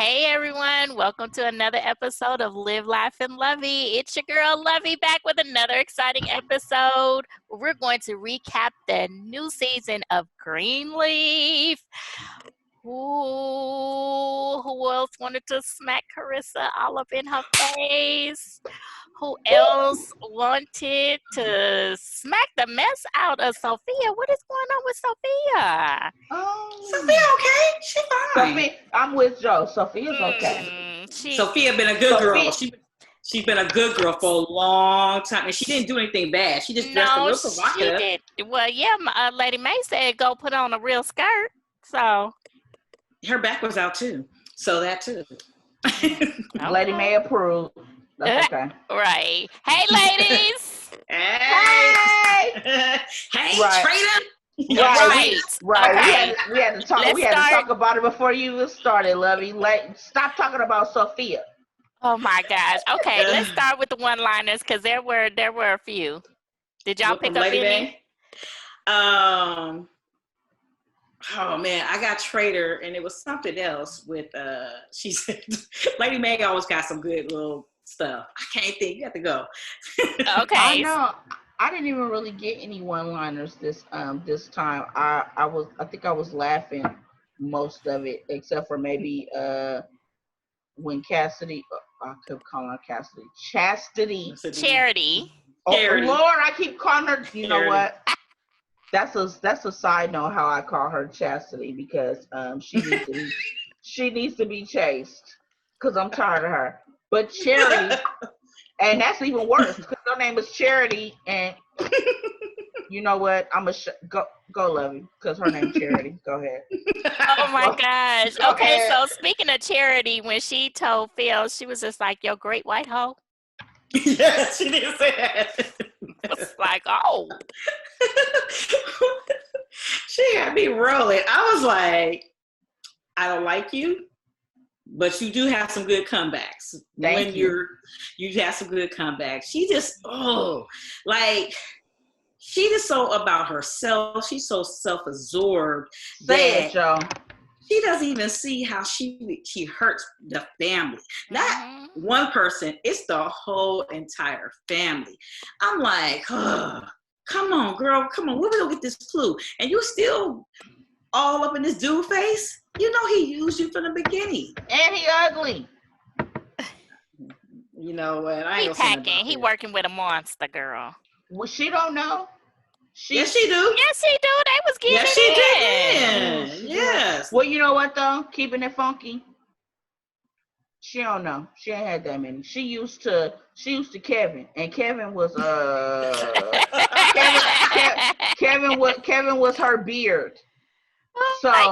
Hey everyone, welcome to another episode of Live, Laugh, and Lovey. It's your girl Lovey back with another exciting episode. We're going to recap the new season of Greenleaf. Ooh, who else wanted to smack Kerrisa all up in her face? Who else wanted to smack the mess out of Sophia? What is going on with Sophia? Sophia okay? She fine. Sophia, I'm with Joe. Sophia's okay. Sophia been a good girl. She's been a good girl for a long time, and she didn't do anything bad. She just dressed a real provocative. She did. Well, yeah, Lady May said go put on a real skirt. So her back was out too. So that too. Okay. Lady May approved. That's okay. Right. Hey, ladies. Hey. Hey, right. Traitor. Right. Okay. We had to talk. We had to talk about it before you even started, Lovey. Stop talking about Sophia. Oh my gosh. Okay, let's start with the one-liners because there were a few. Did y'all pick up any? Oh man, I got Traitor, and it was something else with. She said, Lady May always got some good little stuff. I can't think. You have to go. Okay. I know. I didn't even really get any one-liners this time. I think I was laughing most of it, except for maybe when Cassidy. I kept calling her Cassidy. Chastity. Charity. Oh Lord, I keep calling her. You know what? That's a side note how I call her Chastity because she needs to be chased because I'm tired of her. But Charity, and that's even worse because her name is Charity, and you know what? I'm go Lovey because her name's Charity. Go ahead. Oh my gosh. Go Okay, ahead. so speaking of Charity, when she told Phil, she was just like, "Yo, great white hoe." Yeah, she did say that. It's like, oh. She had me rolling. I was like, I don't like you, but you do have some good comebacks. You have some good comebacks. She just, she just so about herself. She's so self-absorbed. Say it, y'all. She doesn't even see how she hurts the family. Not one person, it's the whole entire family. I'm like, come on, girl, come on. Where we gonna get this clue? And you still all up in this dude face? You know he used you from the beginning. And he ugly. You know what? I ain't He packing. He working with a monster, girl. Well, she don't know. Yes, she do. Yes, she do. They was getting Yes, she did. Yes. Well, you know what though? Keeping it funky. She don't know. She ain't had that many. She used to Kevin, and Kevin was Kevin was her beard. Oh so my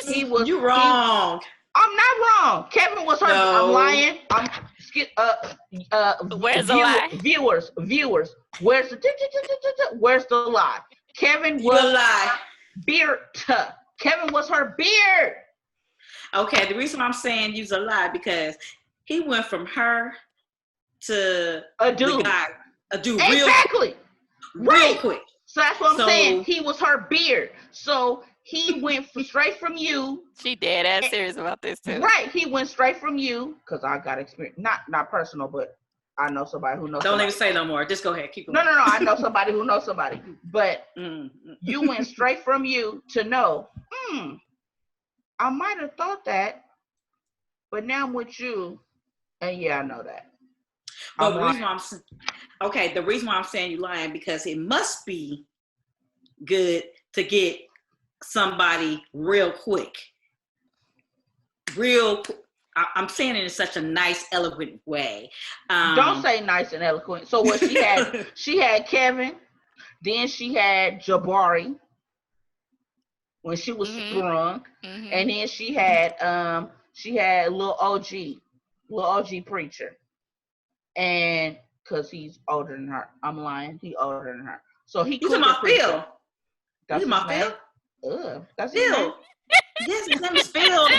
gosh. You wrong. I'm not wrong. Kevin was her. No. I'm lying. Where's the lie? Viewers. Where's the lie? Kevin was lie. Beard. Kevin was her beard. Okay, the reason I'm saying you's a lie because he went from her to a dude. Exactly. Real quick. So that's what I'm saying. He was her beard. So he went straight from you. She dead ass serious about this too. Right. He went straight from you because I got experience. Not personal, but I know somebody who knows. Don't even say no more. Just go ahead. Keep going. No. I know somebody who knows somebody. But you went straight from you to know, I might have thought that, but now I'm with you, and yeah, I know that. But the reason why I'm saying you lying because it must be good to get somebody real quick. I'm saying it in such a nice, eloquent way. Don't say nice and eloquent. So what she had Kevin, then she had Jabari when she was sprung, and then she had little OG preacher, and because he's older than her, I'm lying, he older than her, so he. You talking about Phil? That's you talking about Phil? That's Phil. Yes, his name is Phil.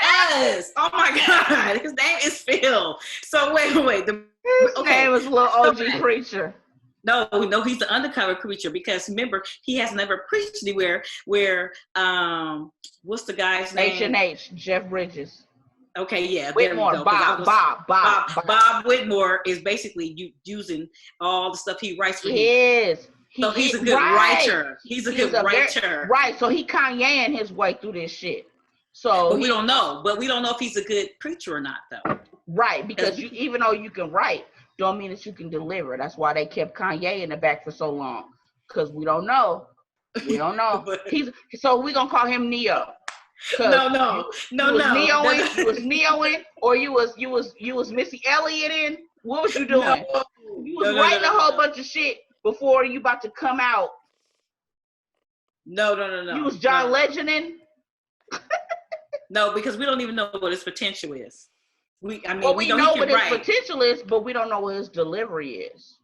Yes. Oh my God, his name is Phil. So wait. His name was little OG preacher. No, he's the undercover preacher because remember he has never preached anywhere where what's the guy's name? H&H, Jeff Bridges. Okay, yeah, there we Whitmore, go. Bob. Whitmore is basically using all the stuff he writes for him. Yes. So he's a good writer. He's a good writer. Right. So he Kanyeing his way through this shit. So but we don't know. But we don't know if he's a good preacher or not, though. Right, because even though you can write, don't mean that you can deliver. That's why they kept Kanye in the back for so long. Because we don't know. We don't know. So we're gonna call him Neo. No. You was Neoing, or you was Missy Elliott in. What was you doing? No. You was writing a whole bunch of shit before you about to come out. No. You was John Legend in. No, because we don't even know what his potential is. We know what his potential is, but we don't know what his delivery is.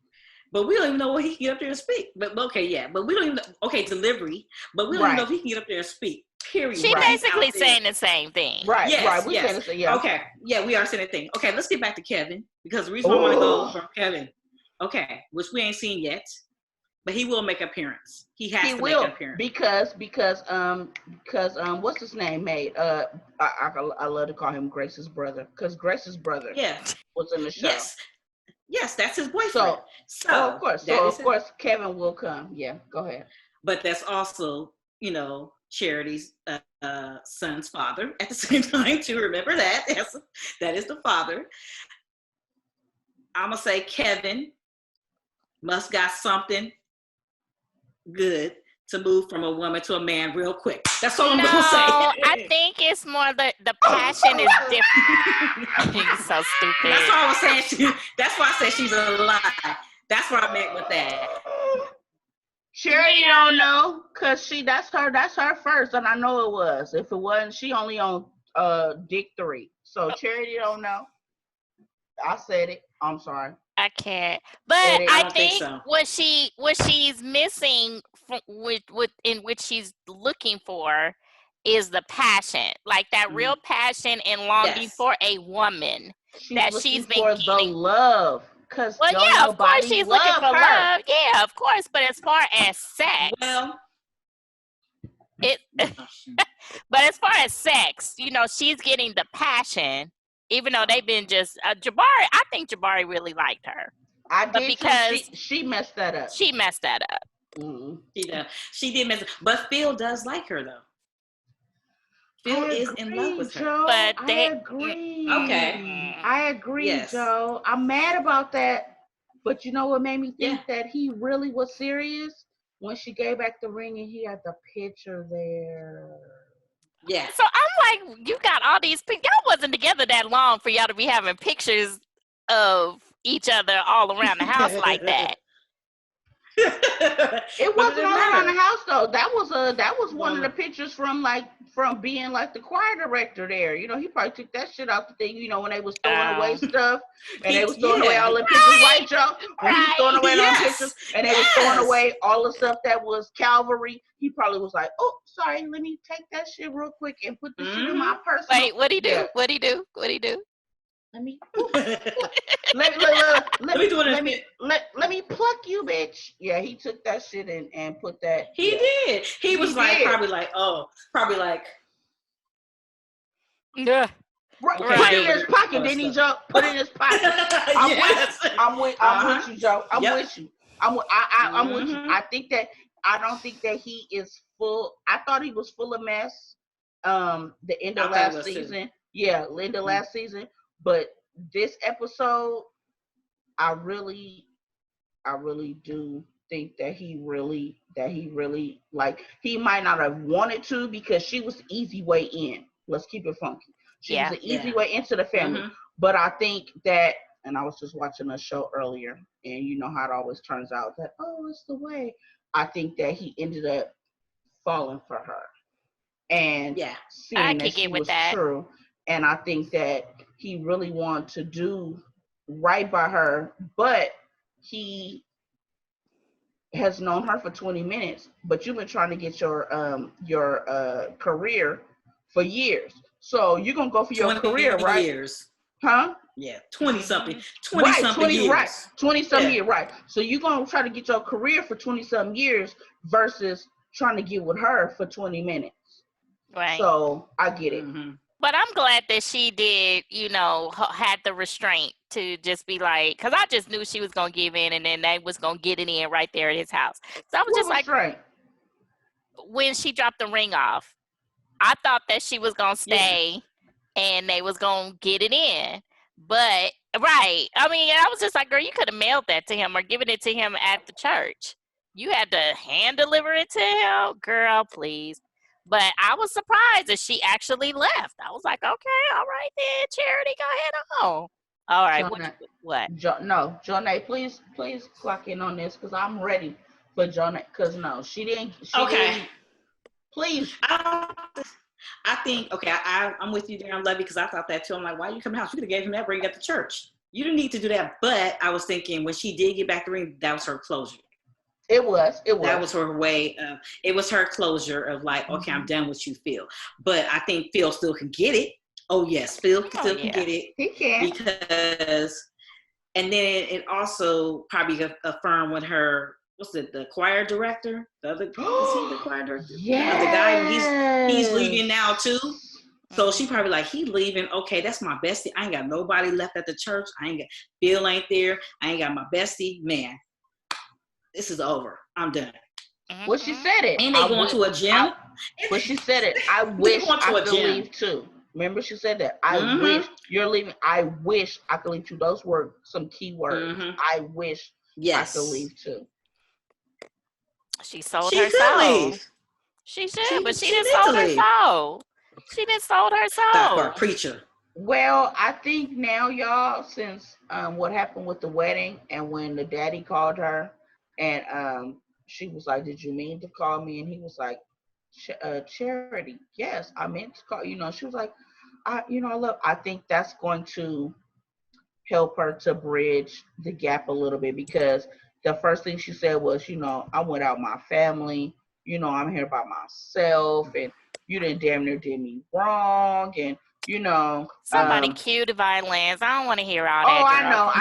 But we don't even know what he can get up there and speak. But okay, yeah. But we don't even know, delivery. But we don't even know if he can get up there and speak. Period. She basically saying the same thing. Right. Yes, right. We saying the same. Yeah. Okay. Yeah, we are saying the thing. Okay, let's get back to Kevin because the reason I want to go from Kevin. Okay, which we ain't seen yet, but he will make an appearance. He has to make an appearance because what's his name made? I love to call him Grace's brother because Grace's brother was in the show. Yes, that's his boyfriend. So of course Kevin will come. Yeah, go ahead. But that's also, Charity's son's father at the same time, to remember that. That is the father. I'm going to say Kevin must got something good to move from a woman to a man real quick. That's all I'm going to say. I think it's more the passion is different. You're so stupid. That's all I was saying. That's why I said she's a lie. That's what I meant with that. Charity don't know, cause that's her first, and I know it was. If it wasn't, she only on Dick 3. So Charity don't know. I said it. I'm sorry. I can't. But I think so. what she's missing in which she's looking for is the passion, like that real passion and longing for a woman she's been for the love. Because of course she's looking for love. Yeah, of course. But as far as sex, but as far as sex, she's getting the passion, even though they've been just Jabari. I think Jabari really liked her. Because she messed that up. She messed that up. Mm-hmm. She did mess it. But Phil does like her though. Phil is in love with her. Joe, but I agree. Okay. I agree, Joe. I'm mad about that. But you know what made me think that he really was serious? When she gave back the ring and he had the picture there. Yeah. So I'm like, you got all these pictures. Y'all wasn't together that long for y'all to be having pictures of each other all around the house like that. It wasn't all around the house though. That was one of the pictures from being like the choir director there. He probably took that shit out the thing, when they was throwing away stuff and they was throwing away all the pictures, right, Joe? When he was throwing away all the pictures and they was throwing away all the stuff that was Calvary, he probably was like, oh, sorry, let me take that shit real quick and put the shit in my personal. Wait, what'd he do? Yeah. What'd he do? Let me pluck you, bitch. Yeah, he took that shit and put that. He did. He was probably like. Yeah. Right. Put it in his pocket, didn't he, Joe? Put it in his pocket. I'm with you, Joe. I'm with you. I'm with you. I don't think that he is full. I thought he was full of mess. The end of last season. Yeah, end of last season. But this episode, I really do think that he really like, he might not have wanted to because she was the easy way in. Let's keep it funky. She was the easy way into the family. Mm-hmm. But I think that, and I was just watching a show earlier, and you know how it always turns out that, it's the way. I think that he ended up falling for her. And seeing that she was true. And I think that he really wanted to do right by her, but he has known her for 20 minutes, but you've been trying to get your career for years. So you're going to go for your career, right? Years. Huh? Yeah, 20-something. 20-something years. Right, 20-something years, right. So you're going to try to get your career for 20-something years versus trying to get with her for 20 minutes. Right. So I get it. Mm-hmm. But I'm glad that she did, had the restraint to just be like, because I just knew she was going to give in and then they was going to get it in right there at his house. So I was just like, restraint? When she dropped the ring off, I thought that she was going to stay and they was going to get it in. But, right. I mean, I was just like, girl, you could have mailed that to him or given it to him at the church. You had to hand deliver it to him? Girl, please. But I was surprised that she actually left. I was like, okay, all right then, Charity, go ahead on. All right, what? No, Jonay, please clock in on this because I'm ready for Jonay. Because no, she didn't. Please. I think, okay, I'm with you there. I'm lovey because I thought that too. I'm like, why you come out? You could have gave him that ring at the church. You didn't need to do that. But I was thinking when she did get back the ring, that was her closure. It was. That was her way of, it was her closure of like, okay, I'm done with you, Phil. But I think Phil still can get it. Oh, yes, Phil still can get it. He can. Because, and then it also probably affirmed with her, what's it, the choir director? The other, is he the choir director? Yeah. The guy, he's leaving now too. So she probably like, he leaving. Okay, that's my bestie. I ain't got nobody left at the church. Bill ain't there. I ain't got my bestie. Man, this is over. I'm done. Well, she said it. Ain't they going to a gym? But she said it. I wish I could leave too. Remember, she said that. I wish you're leaving. I wish I could leave too. Those were some key words. I wish I could leave too. She sold her soul. She should, but she didn't sold her soul. She didn't sold her soul. For a preacher. Well, I think now, y'all, since what happened with the wedding and when the daddy called her and she was like, did you mean to call me? And he was like, Charity, yes, I meant to call. She was like, I think that's going to help her to bridge the gap a little bit because the first thing she said was, I went out my family, I'm here by myself and you didn't damn near did me wrong and somebody cue Divine Lands. I don't want to hear all that. Oh, I know.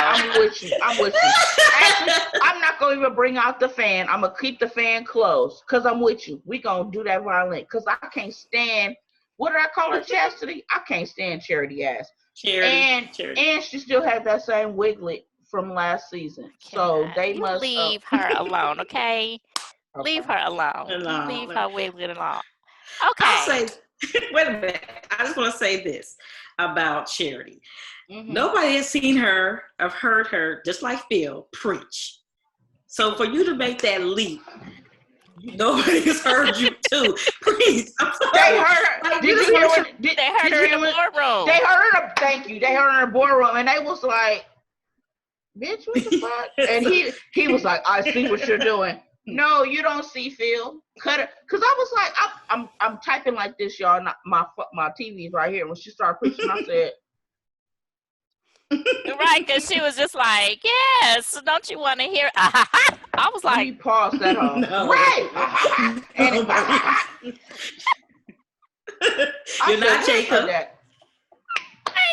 I'm with you. Actually, I'm not gonna even bring out the fan. I'm gonna keep the fan closed because I'm with you. We gonna do that violent because I can't stand. What did I call her, Chastity? I can't stand Charity ass. Charity. And she still had that same wiglet from last season. So they must leave her alone, okay? Leave her alone. Leave her wiglet alone. Okay. I'll say. Wait a minute. I just want to say this about Charity. Nobody has seen her or heard her, just like Phil, preach. So for you to make that leap, nobody has heard you too. Preach. They heard her. Like, did you hear what? They heard her in the boardroom. They heard her. Thank you. They heard her in the boardroom, and they was like, "Bitch, what the fuck?" And he was like, "I see what you're doing." No, you don't see, Phil. Cut it. Because I was like, I'm typing like this, y'all. My TV is right here. When she started preaching, I said. Right, because she was just like, yes, don't you want to hear? I was like. You pause that off. No. Right. You're not Jacob.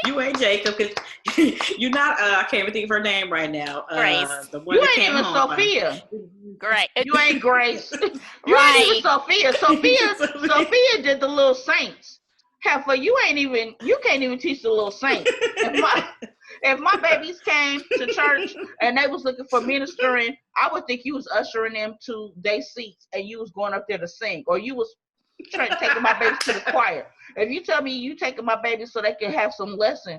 You ain't Jacob. You're not, I can't even think of her name right now. Grace. The one you that ain't even Sophia. Great. You ain't Grace. You ain't even Sophia. Sophia did the Little Saints. Heifer, you can't even teach the Little Saints. If my babies came to church and they was looking for ministering, I would think you was ushering them to their seats and you was going up there to sing, or you was taking my babies to the choir. If you tell me you taking my babies so they can have some lesson,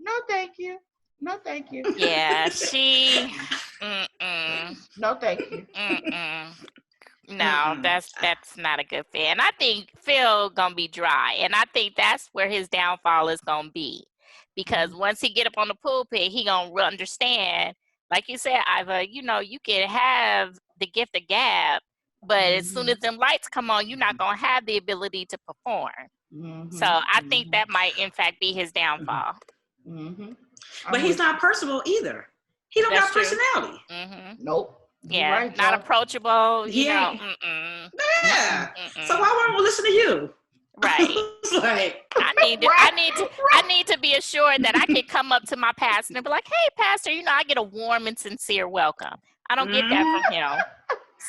no, thank you. No, thank you. Yeah, she. No, thank you. No, that's not a good fit. And I think Phil gonna be dry, and I think that's where his downfall is gonna be, because once he get up on the pulpit, he gonna understand. Like you said, Iva, you can have the gift of gab, but as soon as them lights come on, you're not gonna have the ability to perform. So I think that might, in fact, be his downfall. But he's not personable either. He don't have personality. Nope. Yeah, right, not approachable. Yeah. So why won't we listen to you? Right. Like, I need to be assured that I can come up to my pastor and be like, "Hey, pastor, I get a warm and sincere welcome." I don't get that from him.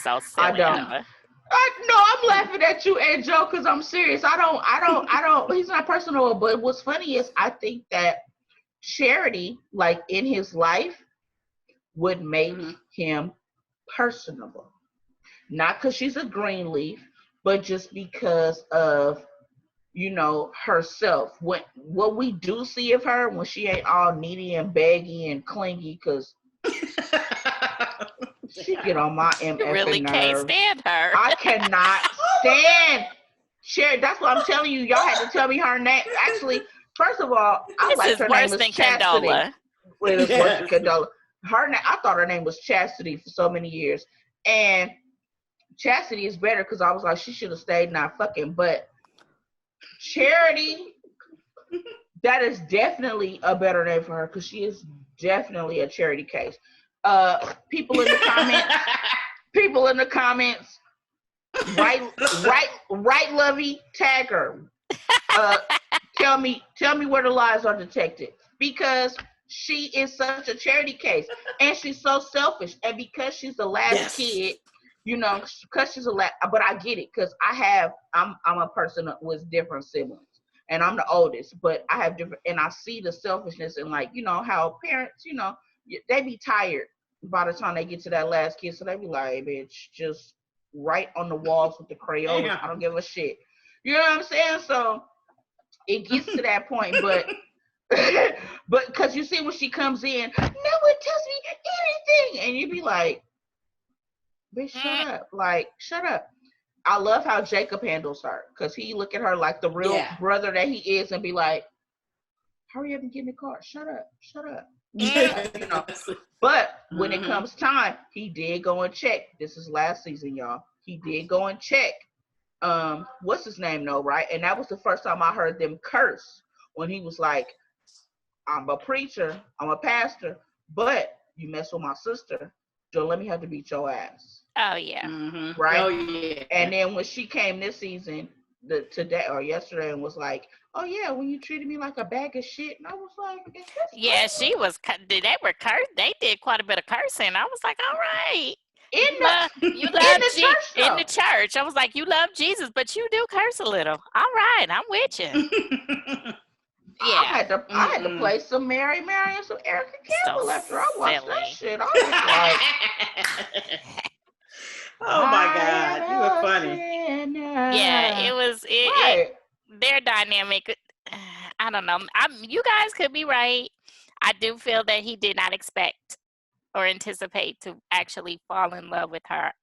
So silly. No, I'm laughing at you and Joe because I'm serious. I don't. He's not personal, but what's funny is I think that Charity, like in his life, would make him personable. Not because she's a Greenleaf, but just because of herself. What we do see of her when she ain't all needy and baggy and clingy, because she get on my MF nerves. Really can't stand her. I cannot stand Sherry. That's what I'm telling you. Y'all had to tell me her name. Actually, first of all, I like her name was Chastity. Well, it's worse than Condola. I thought her name was Chastity for so many years, and Chastity is better because I was like, she should have stayed not fucking. But Charity, that is definitely a better name for her because she is definitely a charity case. People in the comments, right, Lovey, tag her. Tell me where the lies are detected, because she is such a charity case, and she's so selfish, and because she's the last kid, because she's but I get it, because I'm a person with different siblings, and I'm the oldest, but I have different, and I see the selfishness, and how parents, they be tired by the time they get to that last kid, so they be like, hey, bitch, just write on the walls with the Crayolas. I don't give a shit. You know what I'm saying? So it gets to that point, but because you see when she comes in, no one tells me anything, and you be like, bitch, shut up. Like, shut up. I love how Jacob handles her, because he look at her like the real brother that he is and be like, hurry up and get in the car. Shut up. But when it comes time, he did go and check. This is last season, y'all. He did go and check. What's his name, though, right? And that was the first time I heard them curse, when he was like, I'm a preacher, I'm a pastor, but you mess with my sister, don't let me have to beat your ass. Oh, yeah. Right? Oh, yeah. And then when she came this season, today or yesterday, and was like, oh, yeah, when you treated me like a bag of shit. And I was like, yeah, she was, they were cursed. They did quite a bit of cursing. I was like, all right. You love in the church. I was like, you love Jesus, but you do curse a little. All right, I'm with you. Yeah, I had to play some Mary and some Erica Campbell after I watched that shit. I was like, oh my God, you were funny. Yeah, it was their dynamic. I don't know. You guys could be right. I do feel that he did not expect or anticipate to actually fall in love with her.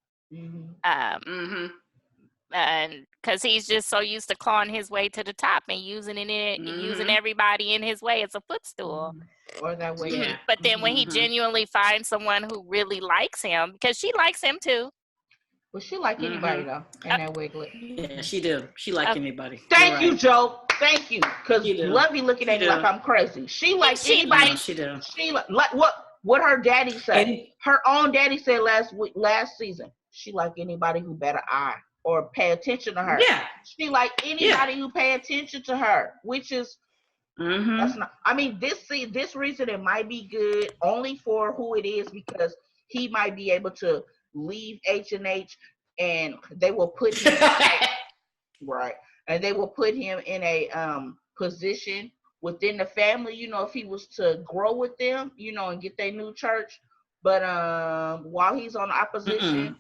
And because he's just so used to clawing his way to the top and using everybody in his way as a footstool. Or that way. Yeah. But then when he genuinely finds someone who really likes him, because she likes him too. Well, she like anybody though, and that Wiglet. Yeah, she do. She like anybody. Thank you, Joe. Thank you, because Lovey looking at me like I'm crazy. She like anybody. She do. She like what her daddy said. Her own daddy said last season. She like anybody who better eye or pay attention to her. Yeah. She like anybody who pay attention to her, which is that's not. I mean, this reason it might be good only for who it is, because he might be able to leave H&H, and they will put him right, and they will put him in a position within the family, if he was to grow with them, and get their new church. But while he's on opposition,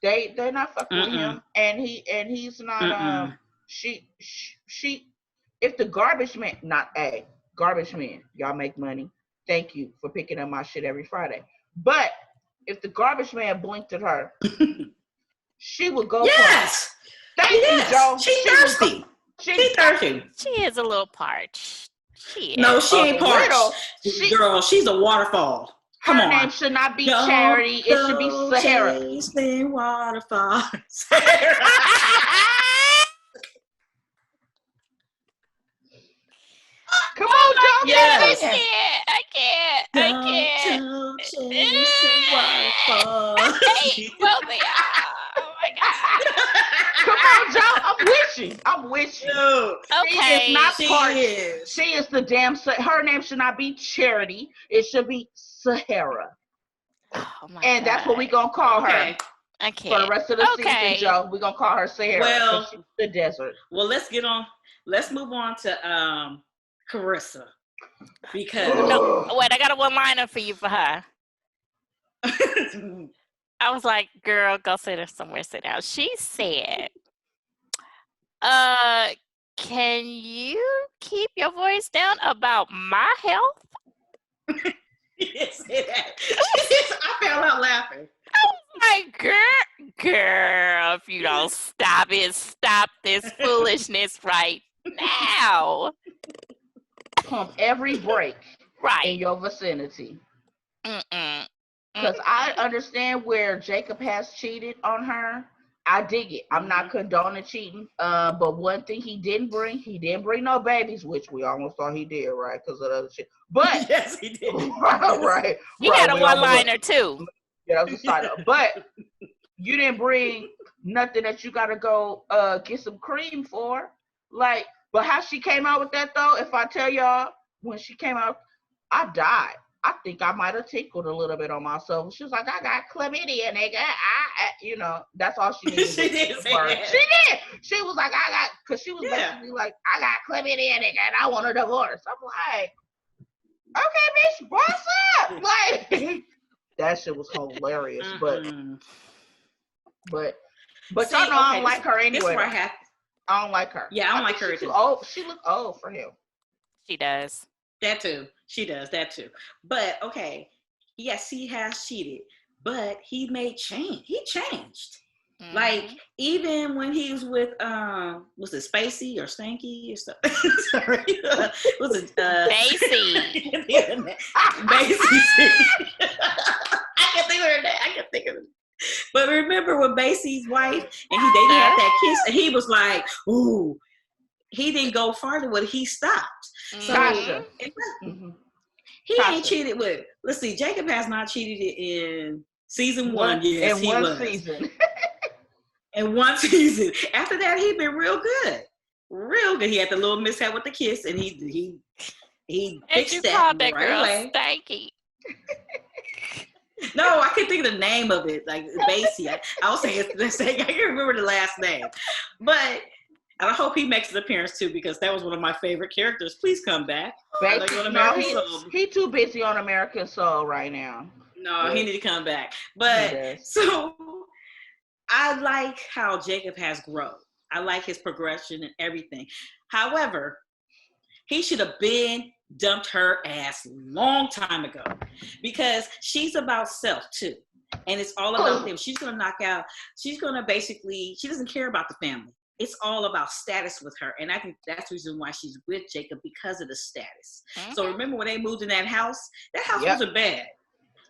they're not fucking with him, and he's not she if the garbage man, garbage man, y'all make money, thank you for picking up my shit every Friday, but if the garbage man blinked at her, she would go for it. Thank you, Joe. She's thirsty. She's thirsty. She is a little parched. She ain't parched. Girl, she's a waterfall. Her name should not be Charity. It should be Sahara. Waterfall. Come on, Joe. Yes. I can't. Waterfall. Oh my God. Come on, Joe. I'm with you. No. Okay. She is not parched. She is the damn. Her name should not be Charity. It should be Sahara. Oh my and God. That's what we gonna call her. I For the can't. rest of the season, Okay. Joe, we're gonna call her Sahara because she's the desert. Well, let's move on to Kerrisa. Because no, wait, I got a one-liner for you for her. I was like, girl, go sit somewhere, sit down. She said, can you keep your voice down about my health? She didn't say that. I fell out laughing. I was like, girl, if you don't stop this foolishness right now. Pump every break Right. in your vicinity. Mm-mm. Because I understand where Jacob has cheated on her. I dig it. I'm not condoning cheating. But one thing he didn't bring no babies, which we almost thought he did, right? Because of the other shit. But yes, he did. right. He had a one-liner too. Yeah, that was a side note. But you didn't bring nothing that you gotta go get some cream for. Like, but how she came out with that though, if I tell y'all, when she came out, I died. I think I might have tickled a little bit on myself. She was like, I got chlamydia, nigga. You know, that's all she needed. She did say that. She did. She was like, because she was basically like, I got chlamydia, nigga, and I want a divorce. I'm like, okay, bitch, what's up? Like, that shit was hilarious. But See, y'all know I don't like her anyway. I don't like her. Yeah, I don't like her too old. She look old for him. She does. That too. She does that too. But okay, yes, he has cheated, but he made change. He changed. Mm-hmm. Like even when he was with was it Spacey or Stanky or something? Sorry, was it Spacey? Spacey. I can think of her name. I can think of it. But remember when Basie's wife and they had that kiss and he was like, ooh, he didn't go farther with it. He stopped. So he ain't cheated with. Let's see, Jacob has not cheated in season one. Yes, in one season. In one season. After that, he been real good. Real good. He had the little mishap with the kiss and he fixed that. Called that girl Stanky. No, I can't think of the name of it. Like Basie. I was saying I can't remember the last name. But I hope he makes an appearance too because that was one of my favorite characters. Please come back. He too busy on American Soul right now. No, he need to come back. But so I like how Jacob has grown. I like his progression and everything. However, he should have been dumped her ass long time ago because she's about self too. And it's all about them. She's going to knock out. She's going to basically, she doesn't care about the family. It's all about status with her. And I think that's the reason why she's with Jacob because of the status. Mm-hmm. So remember when they moved in that house wasn't bad.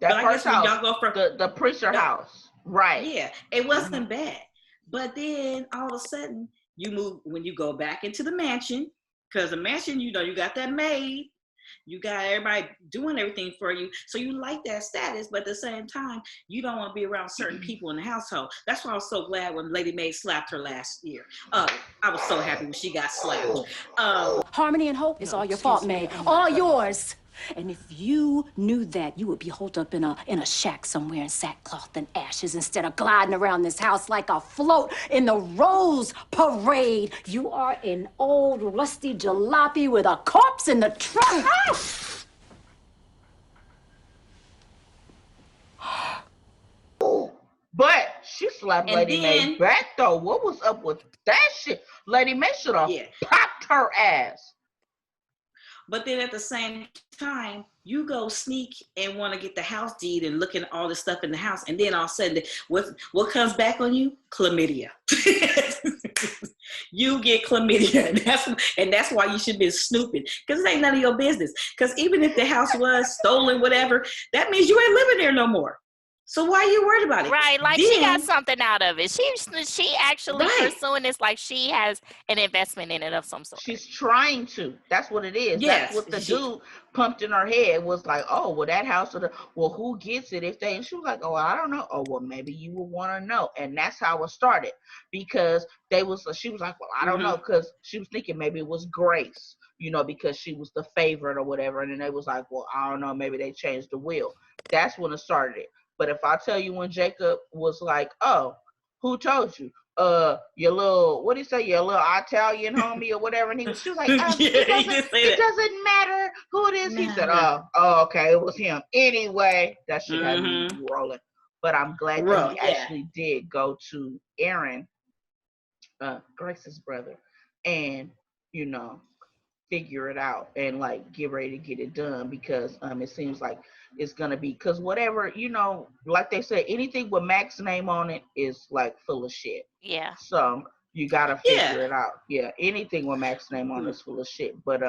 That first house, y'all go from the preacher house. Right. Yeah, it wasn't bad. But then all of a sudden when you go back into the mansion, because the mansion, you got that maid, you got everybody doing everything for you. So you like that status, but at the same time, you don't want to be around certain people in the household. That's why I was so glad when Lady Maid slapped her last year. I was so happy when she got slapped. Harmony and hope is all your fault, Maid. All yours. And if you knew that, you would be holed up in a shack somewhere in sackcloth and ashes instead of gliding around this house like a float in the Rose Parade. You are an old rusty jalopy with a corpse in the trunk. But she slapped Lady May back though. What was up with that shit? Lady May should have popped her ass. But then at the same time, you go sneak and want to get the house deed and look at all the stuff in the house. And then all of a sudden, what comes back on you? Chlamydia. You get chlamydia. And that's why you should be snooping. Because it ain't none of your business. Because even if the house was stolen, whatever, that means you ain't living there no more. So why are you worried about it? Right, like she got something out of it. She actually pursuing this like she has an investment in it of some sort. She's trying to. That's what it is. Yes. That's what the dude pumped in her head was like, oh, well, that house, who gets it if they, and she was like, oh, I don't know. Oh, well, maybe you would want to know. And that's how it started because she was like, well, I don't know, because she was thinking maybe it was Grace, because she was the favorite or whatever. And then they was like, well, I don't know, maybe they changed the will. That's when it started. But if I tell you when Jacob was like, "Oh, who told you?" Your little, what do you say, your little Italian homie or whatever, and she was like, Yeah, it doesn't matter who it is. He said, okay, it was him. Anyway, that shit had me rolling. But I'm glad that he actually did go to Aaron, Grace's brother, and figure it out and like get ready to get it done, because it seems like it's gonna be, because whatever, like they said, anything with Mac's name on it is like full of shit. Yeah. So you gotta figure it out. Yeah, anything with Mac's name on it is full of shit. But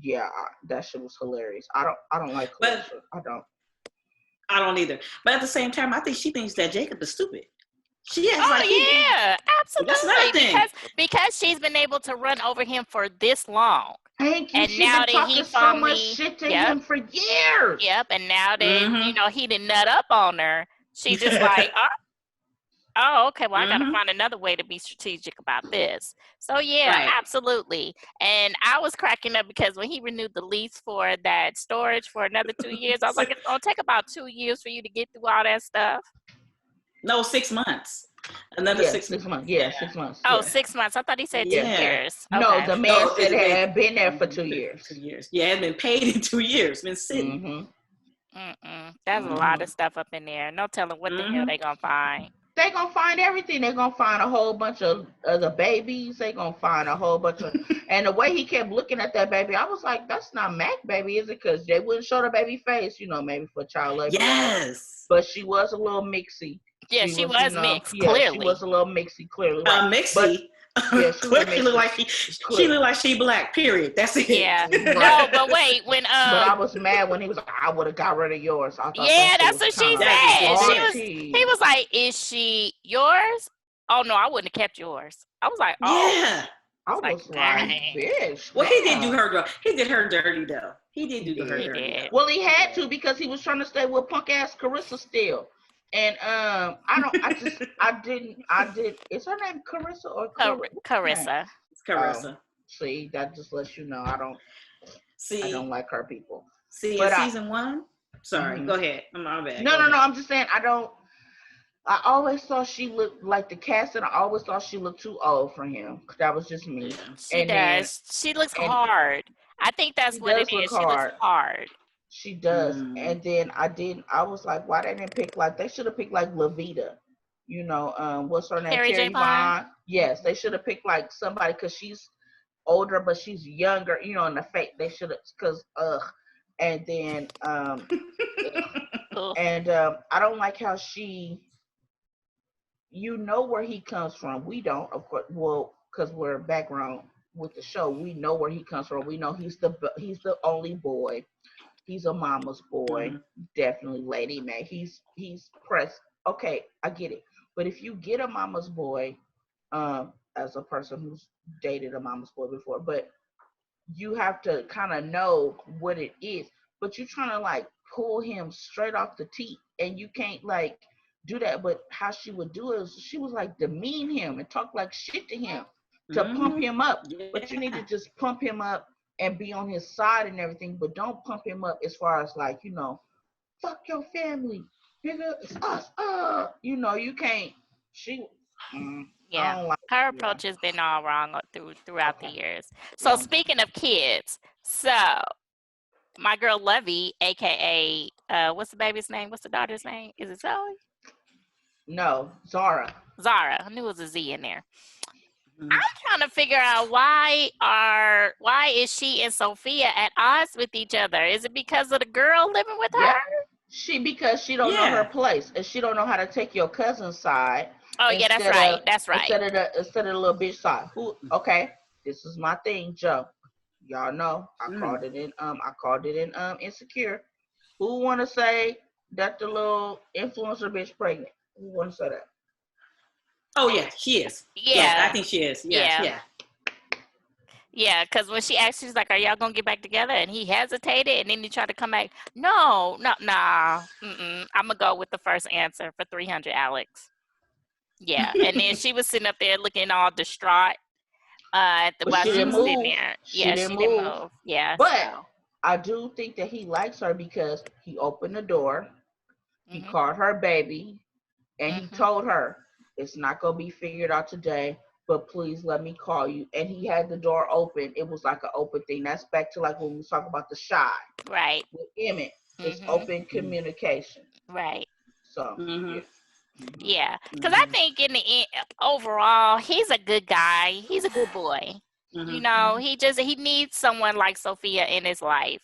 yeah, that shit was hilarious. I don't like Kerrisa. I don't either. But at the same time, I think she thinks that Jacob is stupid. She acts absolutely. That's another thing. Because she's been able to run over him for this long. Thank you. And She's now been talking so much shit to him for years. Yep. And now that he didn't nut up on her, she's just like, oh, okay. Well, I got to find another way to be strategic about this. So yeah, absolutely. And I was cracking up because when he renewed the lease for that storage for another 2 years, I was like, it's gonna take about 2 years for you to get through all that stuff. No, 6 months. Another 6 months. Yeah, 6 months. Oh, 6 months. I thought he said 2 years. Okay. No, the man said it had been there for 2 years. 2 years. Yeah, it had been paid in 2 years. Been sitting. There's a lot of stuff up in there. No telling what the hell they gonna find. They gonna find everything. They gonna find a whole bunch of the babies. They gonna find a whole bunch of. And the way he kept looking at that baby, I was like, "That's not Mac, baby, is it?" Because they wouldn't show the baby face, maybe for child labor. Yes. But she was a little mixy. Yeah, she was mixed. Clearly, she was a little mixy. Clearly, mixy. But, yeah, she looked like she black. Period. That's it. Yeah. No, but wait, when But I was mad when he was like, "I would have got rid of yours." I thought that's what she said. He was like, "Is she yours?" Oh no, I wouldn't have kept yours. I was like, "Oh." Yeah. I was like, bitch. Well, he did do her dirty. He did her dirty though. He did do her dirty. Well, he had to, because he was trying to stay with punk ass Kerrisa still. And I did. Is her name Kerrisa or Kerrisa? It's Kerrisa. See, that just lets you know I don't like her people. See, in season 1. Sorry, go ahead. I'm bad. No. I'm just saying I always thought she looked like the cast, and I always thought she looked too old for him. That was just me. She does. She looks hard. I think that's what it is. She looks hard. She does. And then I was like, why they didn't pick, like, they should have picked like Levita. What's her name? Carrie Vaughn. Yes, they should have picked like somebody, because she's older but she's younger, in the face. They should have, because and then and I don't like how she, where he comes from. We don't, of course, well, because we're background with the show, we know where he comes from. We know he's the only boy. He's a mama's boy. Definitely Lady May. He's pressed. Okay, I get it. But if you get a mama's boy, as a person who's dated a mama's boy before, but you have to kind of know what it is. But you're trying to like pull him straight off the teeth, and you can't like do that. But how she would do it is she was like demean him and talk like shit to him to pump him up. Yeah. But you need to just pump him up and be on his side and everything, but don't pump him up as far as like, fuck your family, nigga, it's us. You can't. Her approach has been all wrong throughout the years. So speaking of kids, my girl Lovey, aka what's the baby's name? What's the daughter's name? Is it Zoe? No, Zara. I knew it was a Z in there. I'm trying to figure out why is she and Sophia at odds with each other? Is it because of the girl living with her? Because she don't know her place, and she don't know how to take your cousin's side. Oh yeah, that's right. That's right. Instead of the little bitch side. Okay, this is my thing, Joe. Y'all know I called it in Insecure. Who want to say that the little influencer bitch pregnant? Who want to say that? Oh yeah, she is. Yeah, I think she is. Yeah. Yeah, because when she asked, she's like, "Are y'all gonna get back together?" And he hesitated, and then he tried to come back. No, nah. I'm gonna go with the first answer for 300, Alex. Yeah, and then she was sitting up there looking all distraught. While she was sitting there. She didn't move. Yeah, but I do think that he likes her because he opened the door. He called her baby, and he told her, it's not going to be figured out today, but please let me call you. And he had the door open. It was like an open thing. That's back to like when we talk about the shy. Right. With Emmett, it's open communication. Right. So, yeah. Yeah, because I think in the end, overall, he's a good guy. He's a good boy. You know, he needs someone like Sophia in his life.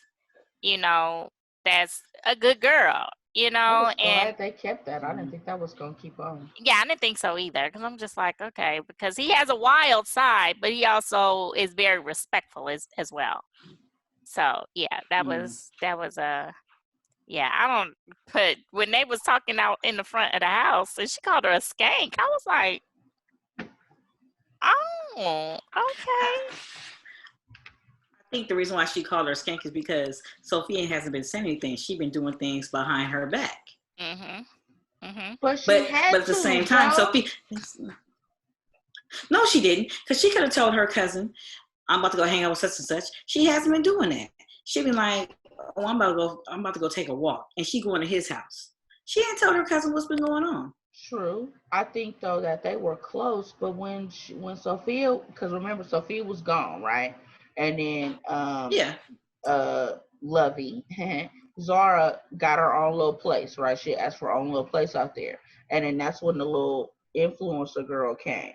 You know, that's a good girl. You know, I was and glad they kept that. I didn't think that was going to keep on. yeah, I didn't think so either. Because I'm just like, okay, because he has a wild side, but he also is very respectful as well. So yeah, that was a. Yeah, I don't put when they was talking out in the front of the house and she called her a skank. I was like, oh, okay. I think the reason why she called her a skank is because Sophia hasn't been saying anything. She's been doing things behind her back. But at the same time, Sophia. No, she didn't, because she could have told her cousin, "I'm about to go hang out with such and such." She hasn't been doing that. She'd been like, "Oh, I'm about to go take a walk," and she going to his house. She ain't told her cousin what's been going on. True. I think though that they were close, but when Sophia, because remember Sophia was gone, right? And then Lovey, Zara got her own little place, right? She asked for her own little place out there, and then that's when the little influencer girl came,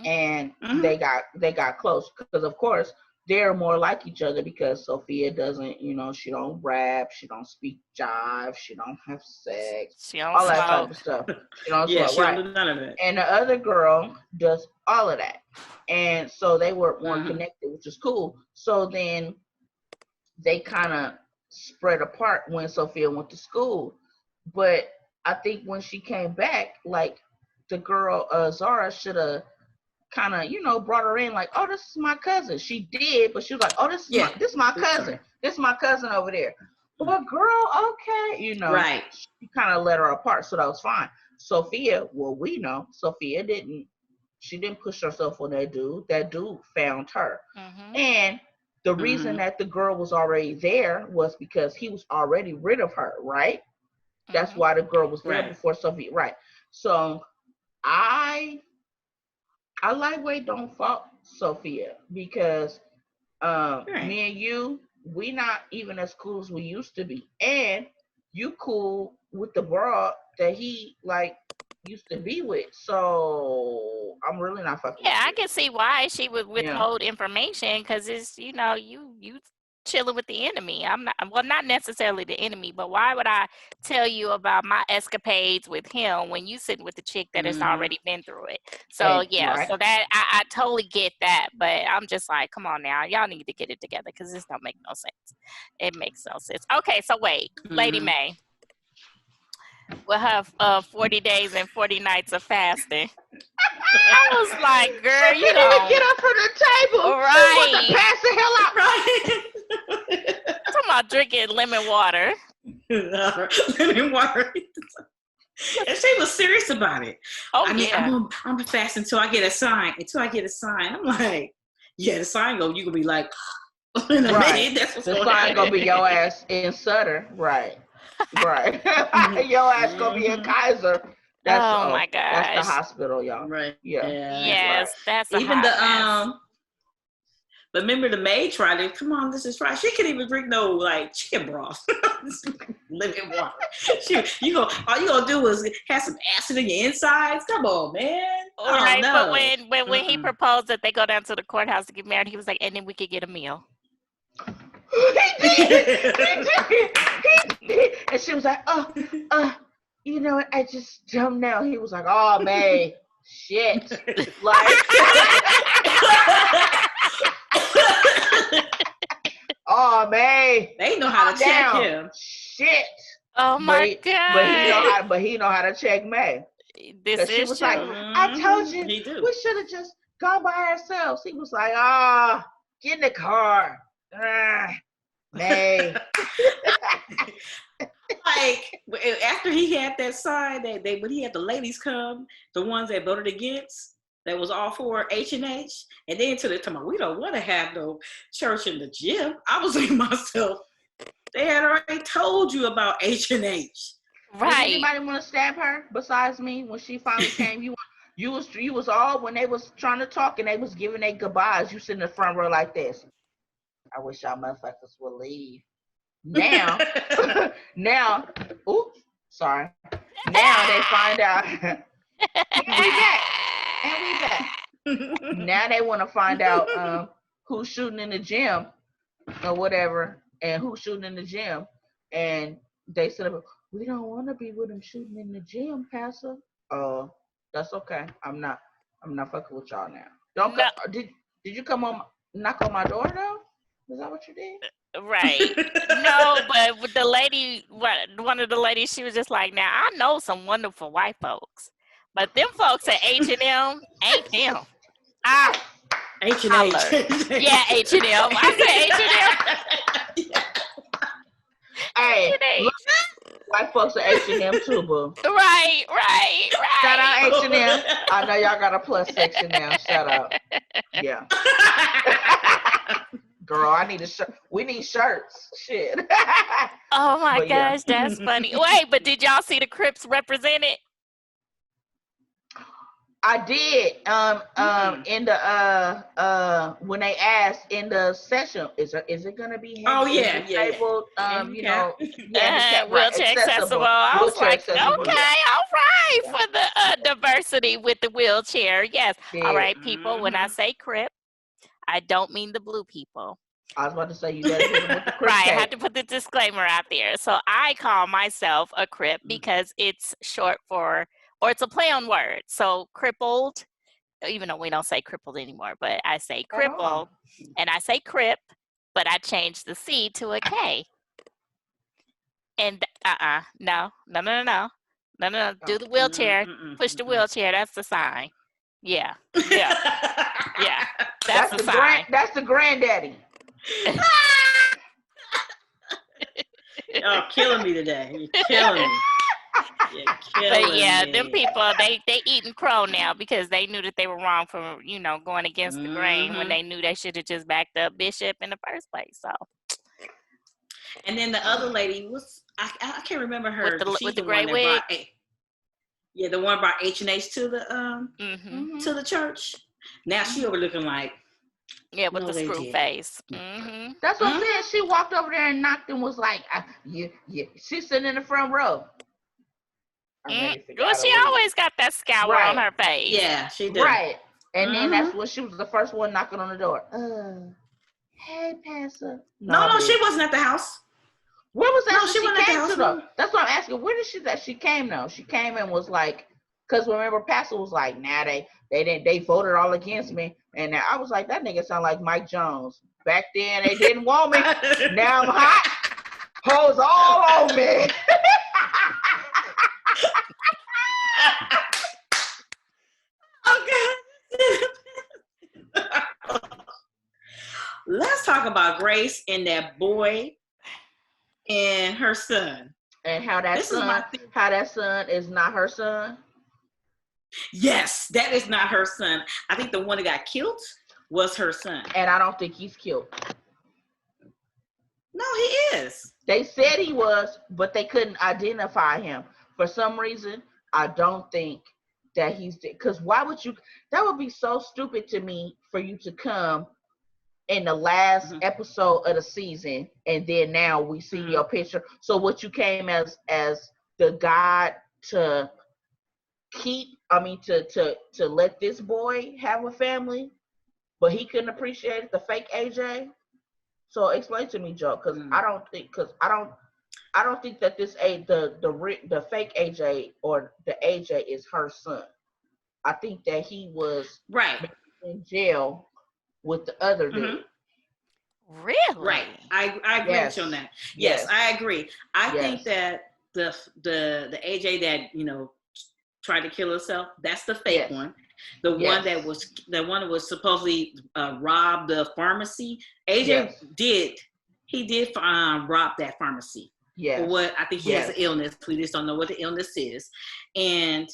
and they got close because of course they're more like each other because Sophia doesn't, you know, she don't rap, she don't speak jive, she don't have sex, she don't all smoke. that type of stuff. She don't smoke, she right? don't do none of it. And the other girl does all of that, and so they were more connected, which is cool. So then they kind of spread apart when Sophia went to school, but I think when she came back, like the girl Zara should have kind of, you know, brought her in like, oh, this is my cousin. She did, but she was like, oh, this is my cousin. This is my cousin over there. But girl, okay, you know, right. She kind of let her apart, so that was fine. Sophia, well, we know Sophia didn't push herself on that dude. That dude found her. And the reason that the girl was already there was because he was already rid of her, right? That's why the girl was there before Sophia, right? So I lightweight don't fault Sophia because me and you, we not even as cool as we used to be. And you cool with the broad that he like used to be with. So I'm really not fucking with I can see why she would withhold information because it's, you know, you chilling with the enemy. I'm not necessarily the enemy, but why would I tell you about my escapades with him when you sitting with the chick that has already been through it? So so that I totally get that, but I'm just like, come on now, y'all need to get it together because this don't make no sense. It makes no sense. Okay, so wait, Lady May, we'll have 40 days and 40 nights of fasting. I was like, girl, you don't get up from the table. Right. To pass the hell out. Right. I'm talking about drinking lemon water. Lemon water. And she was serious about it. Oh, I mean, I'm fasting until I get a sign. I'm like, the sign you gonna be like, in a minute, that's what's the sign gonna be your ass in Sutter. Right. Your ass gonna be in Kaiser. That's, my gosh. That's the hospital, y'all. Right. Yeah. Yes, that's even but remember the maid tried it. Come on, this is right. She couldn't even drink no like chicken broth. Living water. All you gonna do is have some acid in your insides. Come on, man. Right. No. But when he proposed that they go down to the courthouse to get married, he was like, and then we could get a meal. He did. And she was like, you know what? I just don't know. He was like, oh, man, shit. Like, oh, man. They know how to check him. Shit. Oh, my God. But he know how to check May. This she is was true. like, I told you, we should have just gone by ourselves. He was like, get in the car. May. Like after he had that sign that when he had the ladies come, the ones that voted against, that was all for H&H, and then to the time we don't want to have no church in the gym. I was thinking to myself, they had already told you about H&H. Did Right. anybody want to stab her besides me when she finally came? You was all when they was trying to talk and they was giving their goodbyes. You sit in the front row like this. I wish y'all motherfuckers would leave. Now, now, oops, sorry. Now they find out. And we back. And we back. Now they want to find out who's shooting in the gym or whatever, and who's shooting in the gym. And they said, we don't want to be with him shooting in the gym, Pastor. That's okay. I'm not fucking with y'all now. Don't No. did you come knock on my door though? Is that what you did? Right. No, but with the lady, one of the ladies, she was just like, now I know some wonderful white folks, but them folks at H&M ain't them. H&H. Yeah, H&M. I said H&M. Hey, look, white folks are H&M too, boo. Right. Shout out H&M. I know y'all got a plus section now. Shout out. Yeah. Girl, I need a shirt. We need shirts. Shit. Oh my But yeah. gosh, that's funny. Wait, but did y'all see the Crips represented? I did. In the when they asked in the session, is it gonna be disabled? You know, wheelchair accessible. I was like, okay, all right, for the diversity with the wheelchair. Yes. Yeah. All right, people. When I say Crip, I don't mean the blue people. I was about to say you better hit them with the Crip Right, cake. I had to put the disclaimer out there. So I call myself a Crip because it's short for, or it's a play on words. So crippled, even though we don't say crippled anymore, but I say crippled and I say Crip, but I changed the C to a K. And no. Do the wheelchair, push the wheelchair. That's the sign. Yeah. That's the sign. That's the granddaddy. Y'all killing me today. You're killing me. But yeah, them people, they eating crow now because they knew that they were wrong for, going against the grain when they knew they should have just backed up Bishop in the first place. So. And then the other lady was, I can't remember her. With the gray wig. The one brought H&H to the church. Now she over looking like. Yeah, with the screw face. That's what I'm saying. She walked over there and knocked and was like, yeah. She's sitting in the front row. Well, she always got that scowl on her face. Yeah, she did. Right. And then that's when she was the first one knocking on the door. Hey, Pastor. No, she wasn't at the house. Where was that? No, she wasn't at the house. Though? That's what I'm asking. Where did she that she came though? She came and was like, because remember, Pastor was like, nah, they voted all against me. And I was like, that nigga sound like Mike Jones. Back then they didn't want me. Now I'm hot. Hoes all on me. Let's talk about Grace and that boy and her son. And how that son is not her son. Yes, that is not her son. I think the one that got killed was her son. And I don't think he's killed. No, he is. They said he was, but they couldn't identify him. For some reason, I don't think that he's dead. Because why would you? That would be so stupid to me for you to come in the last episode of the season, and then now we see your picture. So what you came as the God to to let this boy have a family, but he couldn't appreciate it, the fake AJ. So explain to me, Joe, because I don't think that this the fake AJ or the AJ is her son. I think that he was in jail with the other dude. Really? Right. I agree with you on that. Yes, I agree. I think that the AJ that tried to kill herself, that's the fake one. The one that was supposedly robbed the pharmacy. AJ did rob that pharmacy. Yeah. What I think he has an illness. We just don't know what the illness is. And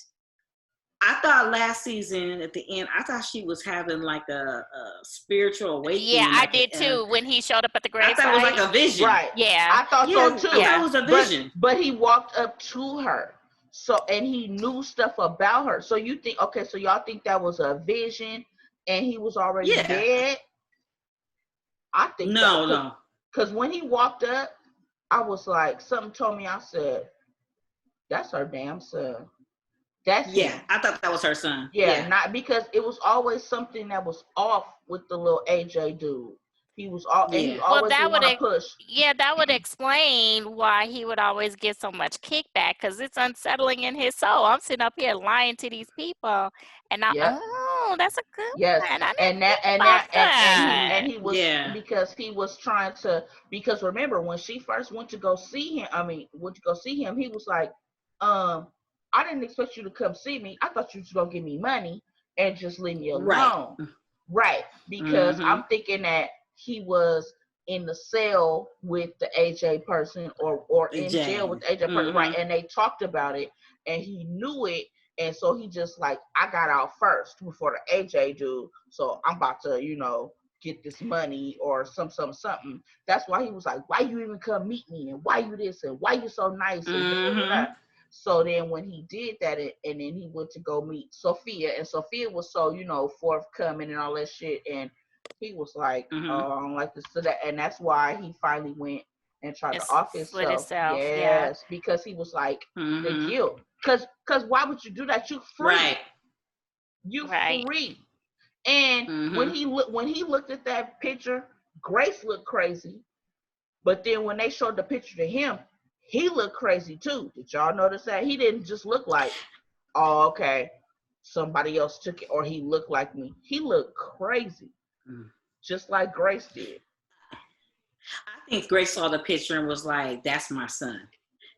I thought last season at the end, I thought she was having like a spiritual awakening. Yeah, I like did too. When he showed up at the I thought it was gravesite. like a vision. Right. Yeah. I thought so too. I thought it was a vision. But he walked up to her. So, and he knew stuff about her. So you think, okay, so y'all think that was a vision and he was already dead? I think no. Because when he walked up, I was like, something told me, I said, that's her damn son. That's him. I thought that was her son. Yeah, not because it was always something that was off with the little AJ dude. He was all, and he always want to push. Yeah, that would explain why he would always get so much kickback, because it's unsettling in his soul. I'm sitting up here lying to these people, and that's a good one. And he was because he was trying to, because remember when she first went to go see him, he was like, I didn't expect you to come see me. I thought you was gonna give me money and just leave me alone. Right. Because I'm thinking that he was in the cell with the AJ person or in jail with the AJ person, right? And they talked about it and he knew it. And so he just like, I got out first before the AJ dude. So I'm about to, get this money or something. That's why he was like, why you even come meet me? And why you this? And why you so nice? And so then when he did that, and then he went to go meet Sophia, and Sophia was so, forthcoming and all that shit. And he was like, oh, I don't like this, so that. And that's why he finally went and tried to off himself. Yes, because he was like, the guilt. Because why would you do that? You free. Right. You free. And when he looked at that picture, Grace looked crazy. But then when they showed the picture to him, he looked crazy too. Did y'all notice that? He didn't just look like, oh, okay, somebody else took it, or he looked like me. He looked crazy, just like Grace did. I think Grace saw the picture and was like, that's my son.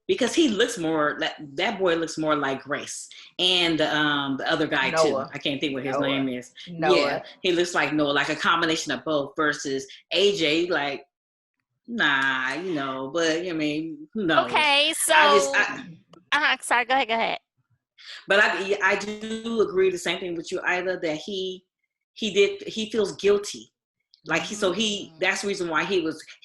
Because he looks more, that boy looks more like Grace. And the other guy Noah. Too. I can't think what his name is. Noah. Yeah, he looks like Noah, like a combination of both versus AJ, like, nah, but I mean, who knows? Okay, so sorry, go ahead. But I do agree the same thing with you, Isla, that he feels guilty. Like that's the reason why he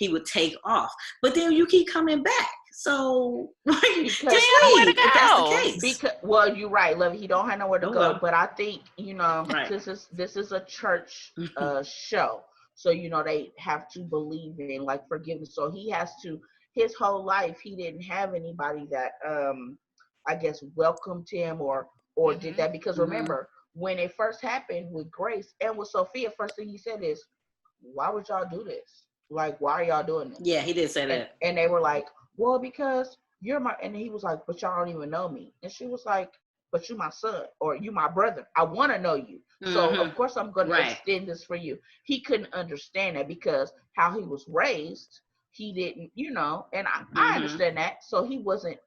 would take off. But then you keep coming back. So just leave if that's the case. Well, you're right, Lovey. He don't have nowhere to go. But I think, this is a church show. So, they have to believe in like forgiveness. So he has to, his whole life, he didn't have anybody that, I guess, welcomed him or did that. Because remember, when it first happened with Grace and with Sophia, first thing he said is, why would y'all do this? Like, why are y'all doing this? Yeah, he did say that. And they were like, well, because you're my, and he was like, but y'all don't even know me. And she was like, but you my son, or you my brother. I want to know you. So of course I'm going to extend this for you. He couldn't understand that because how he was raised, he didn't, and I understand that. So he wasn't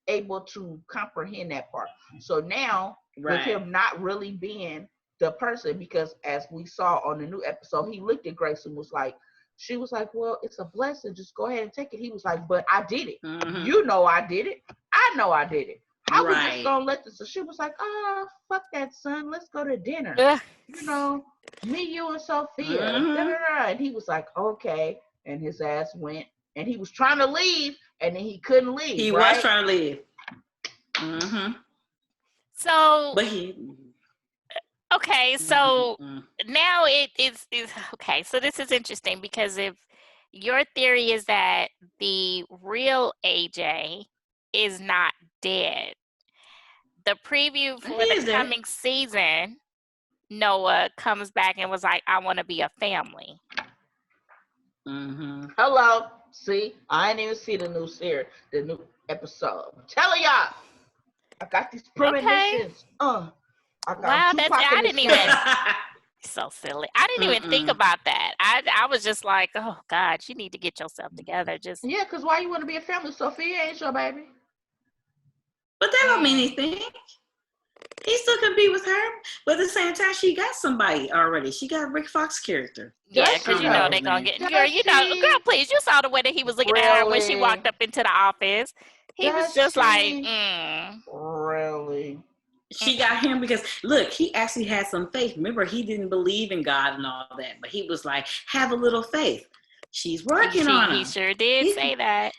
able to comprehend that part. So now with him not really being the person, because as we saw on the new episode, he looked at Grace and was like, she was like, well, it's a blessing. Just go ahead and take it. He was like, but I did it. I did it. I know I did it. How was just gonna let this? So she was like, oh, fuck that, son. Let's go to dinner. Me, you, and Sophia. And he was like, okay. And his ass went, and he was trying to leave, and then he couldn't leave. He was trying to leave. So, but he. Okay, so now it is okay. So this is interesting because if your theory is that the real AJ is not dead, the preview for the coming season, Noah comes back and was like, I want to be a family. Hello. See, I ain't even see the new series, the new episode. I'm telling y'all, I got these premonitions. Wow, I didn't even. So silly. I didn't even think about that. I was just like, oh God, you need to get yourself together. Just because why you want to be a family? Sophia ain't your baby. But that don't mean anything. He still can be with her, but at the same time, she got somebody already. She got Rick Fox character. Yeah, because they're gonna get girl. Please, you saw the way that he was looking at her when she walked up into the office. He was just like, Really? She got him because look, he actually had some faith. Remember, he didn't believe in God and all that, but he was like, have a little faith. She's working on him. He sure did say that.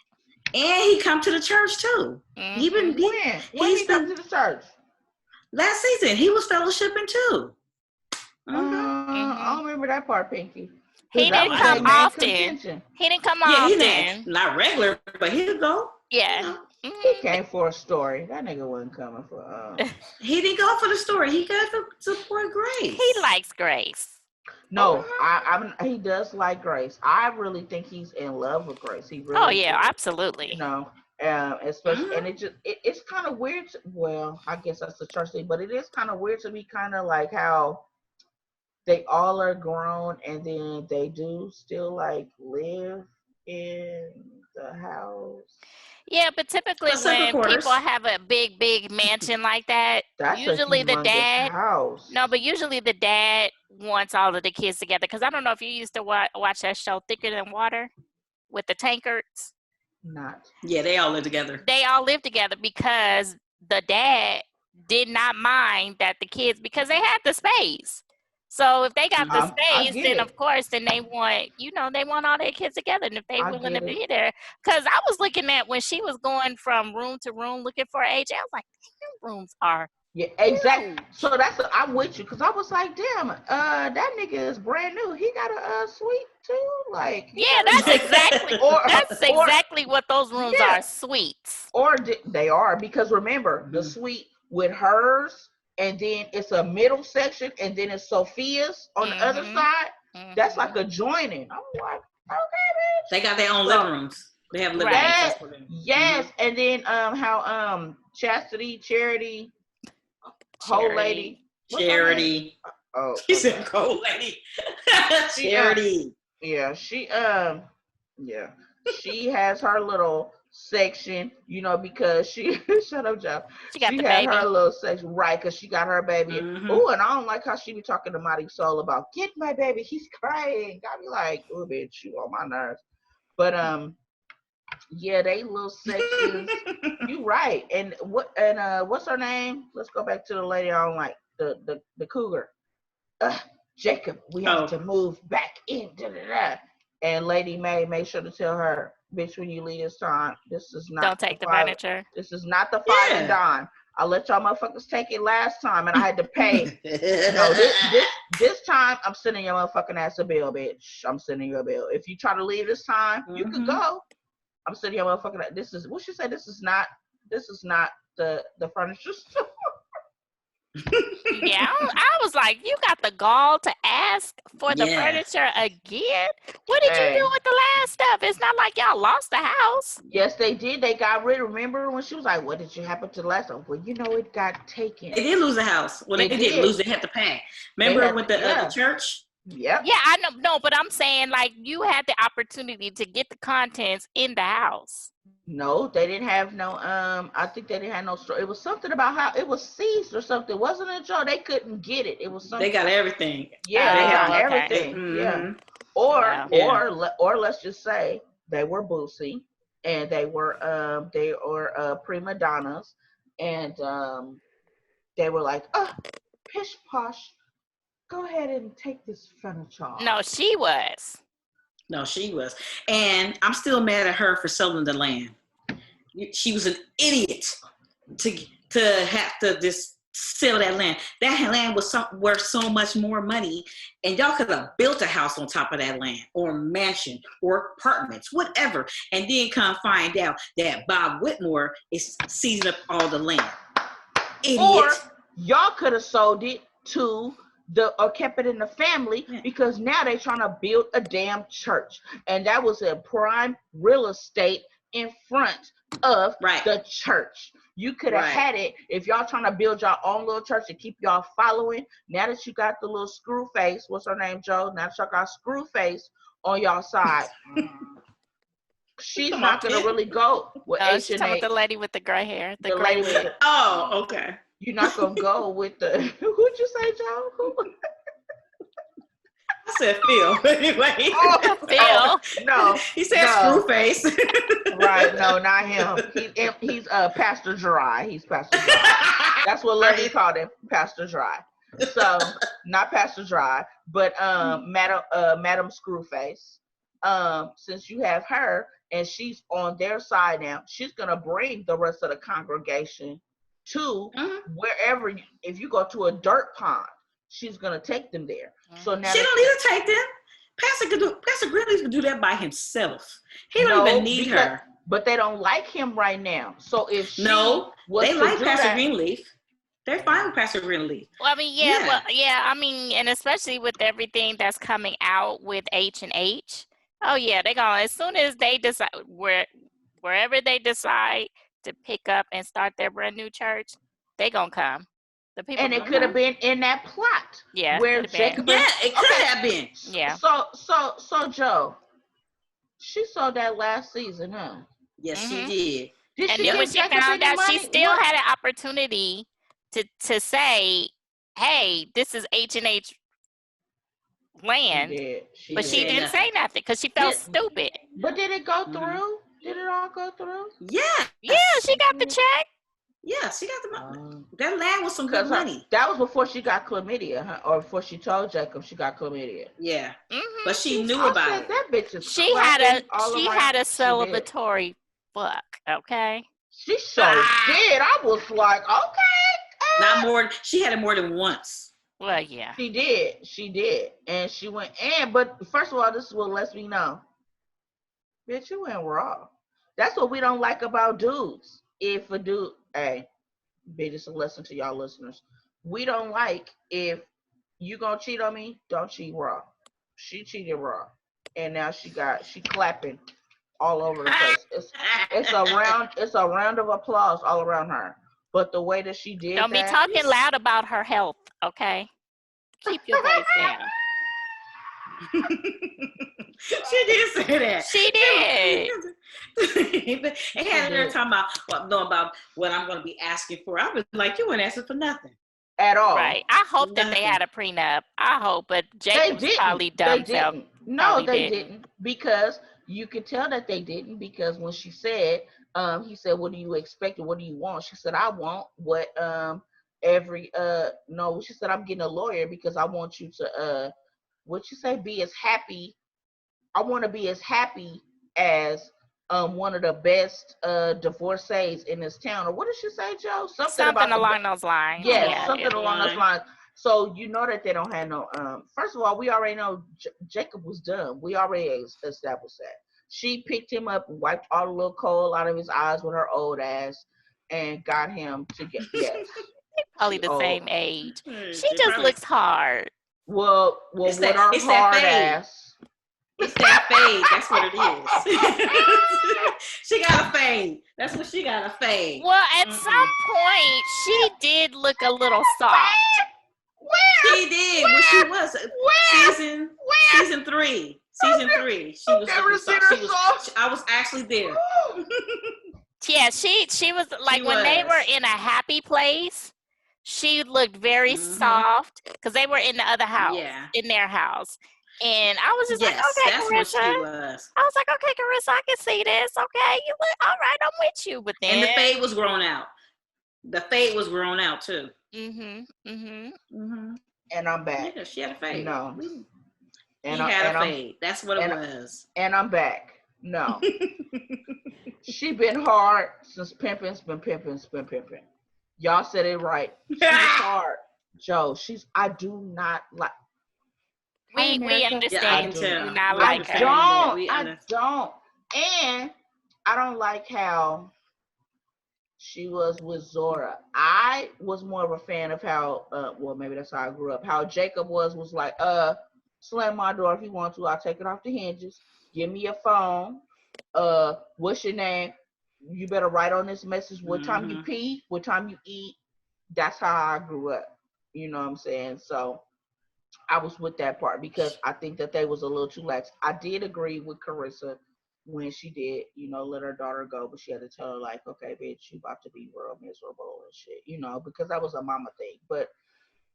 And he come to the church too. When he come to the church? Last season, he was fellowshipping too. I don't remember that part, Pinky. He didn't come often. He didn't come often. He not regular, but he'll go. Yeah. He came for a story. That nigga wasn't coming for. He didn't go for the story. He got to support Grace. He likes Grace. No, he does like Grace. I really think he's in love with Grace. He really. Oh yeah, absolutely. You know, especially, and it's kind of weird. Well, I guess that's the church thing, but it is kind of weird to me, kind of like how they all are grown, and then they do still like live in the house. Yeah, but typically when people have a big mansion like that, usually the dad. House. No, but usually the dad wants all of the kids together. Because I don't know if you used to watch that show Thicker Than Water with the tankards. Not. Yeah, they all live together. They all live together because the dad did not mind that the kids, because they had the space. So if they got the space, then of course, then they want, they want all their kids together. And if they willing to be there, because I was looking at when she was going from room to room looking for AJ, I was like, damn, rooms are. Yeah, exactly. Huge. So I'm with you, because I was like, damn, that nigga is brand new. He got a suite too, like. Yeah, that's exactly. That's exactly what those rooms are, suites. Or they are, because remember the suite with hers. And then it's a middle section, and then it's Sophia's on the other side. That's like a joining. I'm like, okay, bitch. They got their own living rooms. They have living rooms. Yes, and then how Chastity, Charity, whole lady. Charity. Oh, she said whole lady. Charity. Yeah, she has her little section, because she shut up, Joe. She had baby. Her little section, right? Because she got her baby. Oh, and I don't like how she be talking to Mighty Soul about get my baby. He's crying. Got me like, oh, bitch, you on my nerves. But yeah, they little sections. You right. And what's her name? Let's go back to the lady I don't like, the cougar. Jacob, we have to move back in. And Lady May made sure to tell her, bitch, when you leave this time, this is not. Don't take the furniture. This is not the five and dime. I let y'all motherfuckers take it last time, and I had to pay. No, this time I'm sending your motherfucking ass a bill, bitch. I'm sending you a bill. If you try to leave this time, you can go. I'm sending your motherfucking. This is what she said. This is not the furniture store. Yeah, I was like, you got the gall to ask for the furniture again? What did you do with the last stuff? It's not like y'all lost the house. Yes, they did. They got rid of. Remember when she was like, what did you happen to the last one? Well, it got taken. They did lose the house. Well, they did lose. They had to pay. Remember with the church? Yep. Yeah, I know. No, but I'm saying like you had the opportunity to get the contents in the house. No, they didn't have no. I think they didn't have no store. It was something about how it was seized or something. Wasn't it, Joe? They couldn't get it. It was something. They got everything. Yeah, they got everything. Yeah. Or let's just say they were boozy, and they were prima donnas, and they were like, pish posh. Go ahead and take this furniture. No, she was. And I'm still mad at her for selling the land. She was an idiot to have to just sell that land. That land was worth so much more money, and y'all could have built a house on top of that land, or a mansion, or apartments, whatever, and then come find out that Bob Whitmore is seizing up all the land. Idiot. Or y'all could have sold it to or kept it in the family, because now they're trying to build a damn church, and that was a prime real estate in front of the church. You could have had it if y'all trying to build your own little church and keep y'all following. Now that you got the little screw face, what's her name, Joe? Now that y'all got screw face on y'all side, she's not gonna really go with she's talking about the lady with the gray hair. The lady with the, okay. You're not gonna go with the. Who'd you say, Joe? I said Phil. Anyway. Phil. No. He said Screwface. Right. No, not him. He's Pastor Gerard. He's Pastor Gerard. That's what Lovey called him, Pastor Dry. So not Pastor Dry, but Madam Screwface. Since you have her and she's on their side now, she's gonna bring the rest of the congregation to wherever. If you go to a dirt pond, she's gonna take them there. So now she don't need to take them. Pastor Greenleaf can do that by himself. He don't even need her. But they don't like him right now. So if she they like Pastor Greenleaf. They're fine with Pastor Greenleaf. Well, I mean, I mean, and especially with everything that's coming out with H&H. Oh yeah, they're gonna, as soon as they decide wherever they decide to pick up and start their brand new church, they gonna come. The people, and it could have been in that plot. Yeah, where Jacob. Yeah, it could have been. Yeah. So Joe, she saw that last season, huh? Yes, she did. And then when she found out, she still had an opportunity to say, "Hey, this is H&H land," but she didn't say nothing because she felt stupid. But did it go through? Did it all go through? Yeah. Yeah, she got the check. Yeah, she got the money. That land was some good money. That was before she got chlamydia, huh? Or before she told Jacob she got chlamydia. Yeah, but she knew about it. That bitch is. She had a celebratory fuck. Okay. She sure did. I was like, okay. Not more. She had it more than once. Well, yeah. She did, and she went. But first of all, this is what lets me know, bitch, you went raw. That's what we don't like about dudes. If a dude, hey, bitch, it's a lesson to y'all listeners. We don't like if you gonna cheat on me, don't cheat raw. She cheated raw, and now she clapping all over the place. It's a round of applause all around her. But the way that she did, don't be talking loud about her health, okay? Keep your voice down. She did say that. She did. And had her talking about what I'm going to be asking for. I was like, you weren't asking for nothing at all. Right. I hope that they had a prenup. I hope, but Jacob's probably dumb. They didn't. No, they didn't. Because you could tell that they didn't, because when she said, he said, what do you expect? What do you want? She said, I want what she said, I'm getting a lawyer because I want you to what you say, be as happy. I want to be as happy as one of the best divorcees in this town. Or what did she say, Joe? Something along those lines. Yeah, something along those lines. So you know that they don't have no. First of all, we already know Jacob was dumb. We already established that. She picked him up, wiped all the little coal out of his eyes with her old ass, and got him to get. Yes, probably the same age. She just looks hard. Well, with her hard ass. It's that fade. That's what it is. She got a fade. That's what she got, a fade. Well, at some point, she did look a little soft. Where? She did. When she was season 3. Season 3. She was looking soft. I was actually there. Yeah, she was like when they were in a happy place. She looked very soft because they were in the other house, in their house. And I was just like, okay, that's Kerrisa. What she was. I was like, okay, Kerrisa, I can see this. Okay, you look all right. I'm with you. But then, and the fade was grown out. The fade was grown out too. And I'm back. Yeah, she had a fade. No. And he had a fade. That's what it was. And I'm back. No. She been hard since pimping's been pimping. Y'all said it right. She's hard. Joe, I do not like. We understand. Yeah, you do not like her. I don't. And I don't like how she was with Zora. I was more of a fan of how, well, maybe that's how I grew up. How Jacob was like, slam my door if you want to. I'll take it off the hinges. Give me your phone. What's your name? You better write on this message what time you pee, what time you eat. That's how I grew up. You know what I'm saying? So I was with that part because I think that they was a little too lax. I did agree with Kerrisa when she did, let her daughter go, but she had to tell her like, okay, bitch, you about to be real miserable and shit, because that was a mama thing. But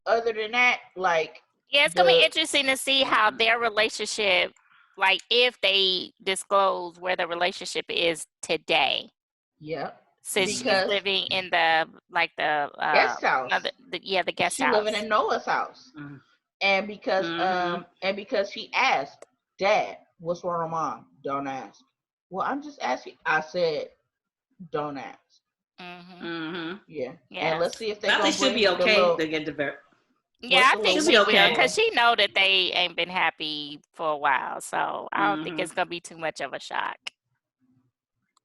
other than that, like, yeah, it's gonna be interesting to see how their relationship, like, if they disclose where the relationship is today. Yeah. Since she's because living in the guest house. The guest She house. living in Noah's house. And because he asked, Dad, what's wrong with Mom? Don't ask. Well, I'm just asking. I said, don't ask. Yeah. And let's see if they I think she'll be okay to get the Yeah, I think she will, okay because she know that they ain't been happy for a while, so I don't think it's gonna be too much of a shock.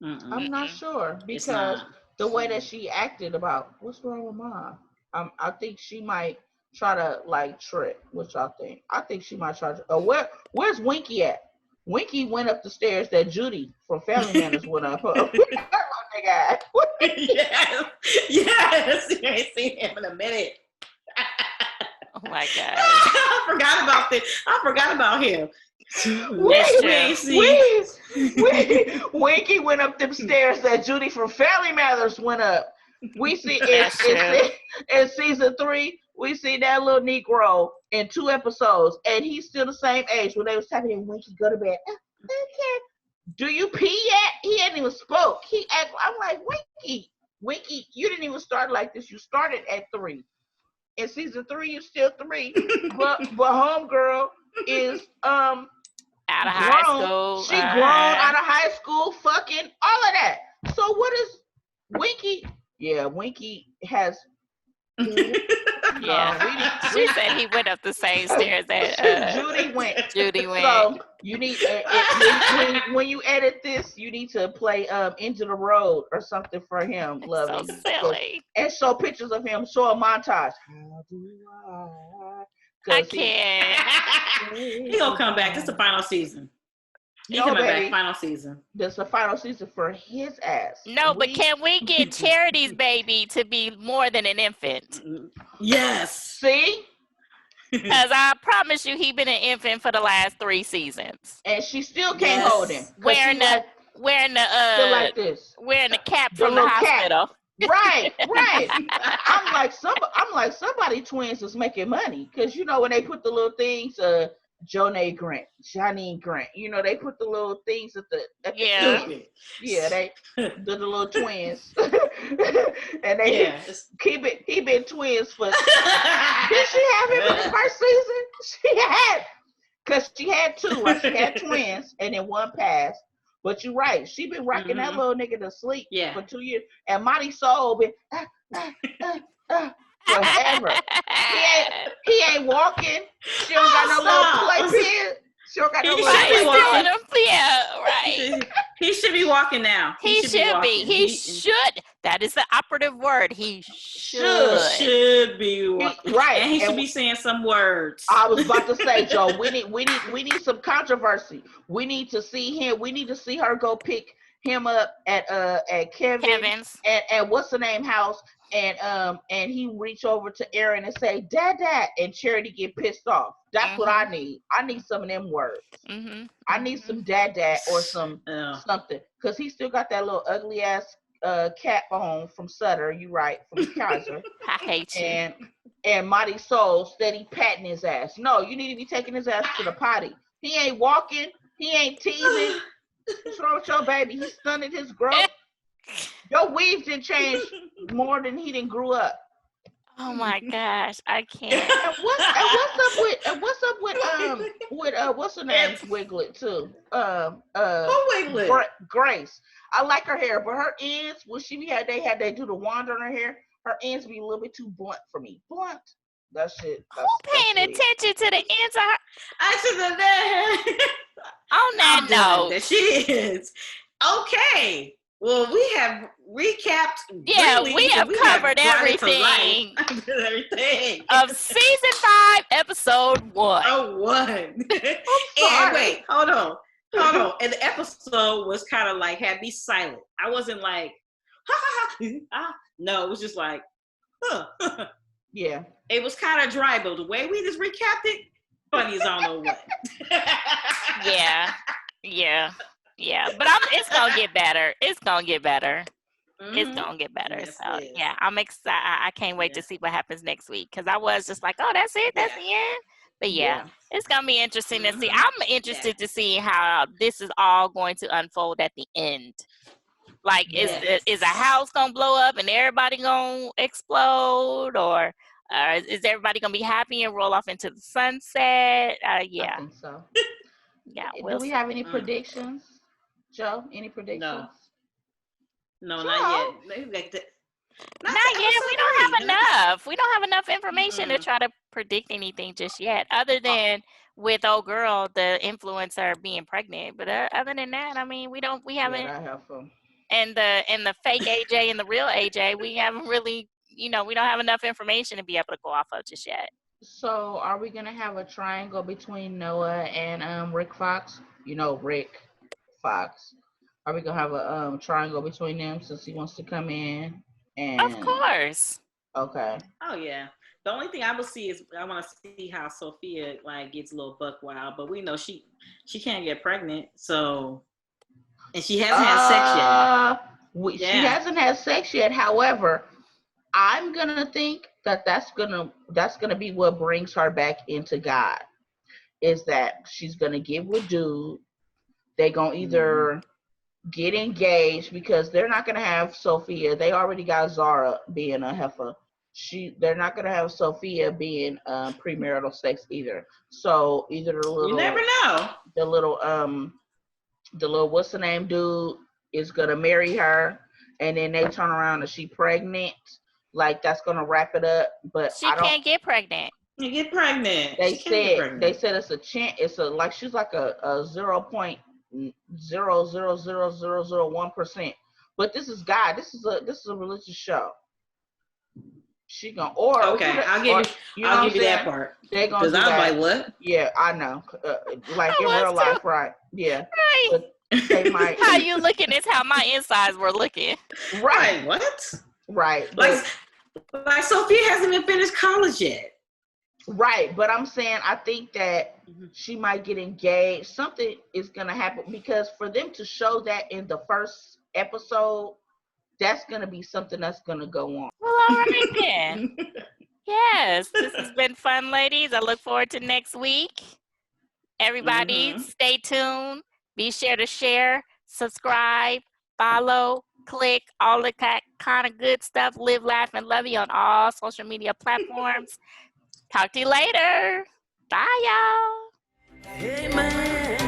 I'm not sure, because the way that she acted about what's wrong with Mom, I think she might try to like trip. What y'all think? I think she might try to. Where's Winky at? Winky went up the stairs that Judy from Family Matters went up. Yes, yes. You ain't seen him in a minute. Oh my God. I forgot about him. Winky went up them stairs that Judy from Family Matters went up. We see in season 3, we see that little Negro in 2 episodes, and he's still the same age. When they was talking to him, Winky, go to bed. Okay. Do you pee yet? He hadn't even spoke. I'm like, Winky, you didn't even start like this. You started at 3. In season 3, you're still 3. but homegirl is out of grown. High school. She grown out of high school, fucking all of that. So what is Winky? Yeah, Winky has. She said he went up the same stairs that Judy went. So you need when you edit this, you need to play End of the Road or something for him, Lovey. So silly. And show pictures of him. Show a montage. How do I can't. He gonna come back. This is the final season. He's coming back. Final season. This is the final season for his ass. No, but can we get Charity's baby to be more than an infant? Yes. See? Because I promise you, he been an infant for the last 3 seasons, and she still can't hold him. Wearing the like this. Wearing the cap from the hospital. Cap. Right. I'm like somebody twins is making money, because when they put the little things, Johnny Grant, they put the little things at the they the little twins, and they he been twins for. Did she have him in the first season? She had, because she had 2, right? She had twins, and then 1 passed. But you're right, she been rocking that little nigga to sleep for 2 years, and Monty Soul been forever. He ain't walking. She don't got no little playpen. She don't got no little playpen. Yeah, right. He should be walking now. He should be. He should. That is the operative word. He should be walking. Right. And he should be saying some words. I was about to say, Joe, we need some controversy. We need to see him. We need to see her go pick him up at Kevin's and what's the name house, and he reach over to Aaron and say, Dad, and Charity get pissed off. That's what I need. I need some of them words. I need some dad or some something, because he still got that little ugly ass cap on from Sutter. You right, from Kaiser. I hate you. And Mighty Soul steady patting his ass. No, you need to be taking his ass to the potty. He ain't walking. He ain't teasing. What's wrong with your baby? He stunted his growth. Your weave didn't change more than he didn't grew up. Oh my gosh, I can't. And what's up with what's her name? Wiglet too. Who Wiglet? Grace. I like her hair, but her ends, when they do the wand on her hair, her ends be a little bit too blunt for me. Blunt. That shit. Who paying attention to the ends of her? On that note, that she is okay. Well, we have recapped. Yeah, we have covered everything. Of season 5, episode 1. Oh, 1. And wait, hold on. And the episode was kind of like, had me silent. I wasn't like, no, it was just like, Yeah. It was kind of dry, but the way we just recapped it, funny as I don't know what. Yeah. But it's gonna get better. It's gonna get better. It's gonna get better. Yes, so yeah, I'm excited. I can't wait to see what happens next week, because I was just like, oh, that's it. That's the end. But yeah, it's gonna be interesting to see. I'm interested to see how this is all going to unfold at the end. Like, is a house gonna blow up and everybody gonna explode, or is everybody gonna be happy and roll off into the sunset? Yeah. I think so. Yeah. Do we have any predictions, Joe? Any predictions? No, Joe? not yet. Not yet. We don't have enough. We don't have enough information to try to predict anything just yet, other than with old girl, the influencer being pregnant. But other than that, I mean, we haven't. Yeah, I have some. And the fake AJ and the real AJ, we haven't really, we don't have enough information to be able to go off of just yet. So, are we gonna have a triangle between Noah and Rick Fox? Rick Fox. Are we gonna have a triangle between them since he wants to come in? And of course. Okay. Oh yeah. The only thing I will see is I want to see how Sophia gets a little buck wild, but we know she can't get pregnant, so, and she hasn't had sex yet. She hasn't had sex yet. However, I'm gonna think that's gonna be what brings her back into God. Is that she's gonna get with dude. They gonna either get engaged because they're not gonna have Sophia. They already got Zara being a heifer. They're not gonna have Sophia being premarital sex either. So either you never know. The little what's the name dude is gonna marry her, and then they turn around and she pregnant. Like that's gonna wrap it up. But she can't get pregnant. You get pregnant. They said it's a chance. It's she's like a 0.0000001%. But this is God. This is a religious show. She gonna I'll give you that part. They gonna do I was that. like, what? Yeah, I know. Like in real life, right? Yeah. Right. But they might. How you looking is how my insides were looking. Right. What? Right. Like Sophia hasn't even finished college yet. Right, but I'm saying I think that she might get engaged. Something is gonna happen because for them to show that in the first episode, that's gonna be something that's gonna go on. Well, all right then. Yes, this has been fun, ladies. I look forward to next week. Everybody, stay tuned. Be sure to share, subscribe, follow, click, all the kind of good stuff. Live, laugh, and love you on all social media platforms. Talk to you later. Bye, y'all. Hey, man.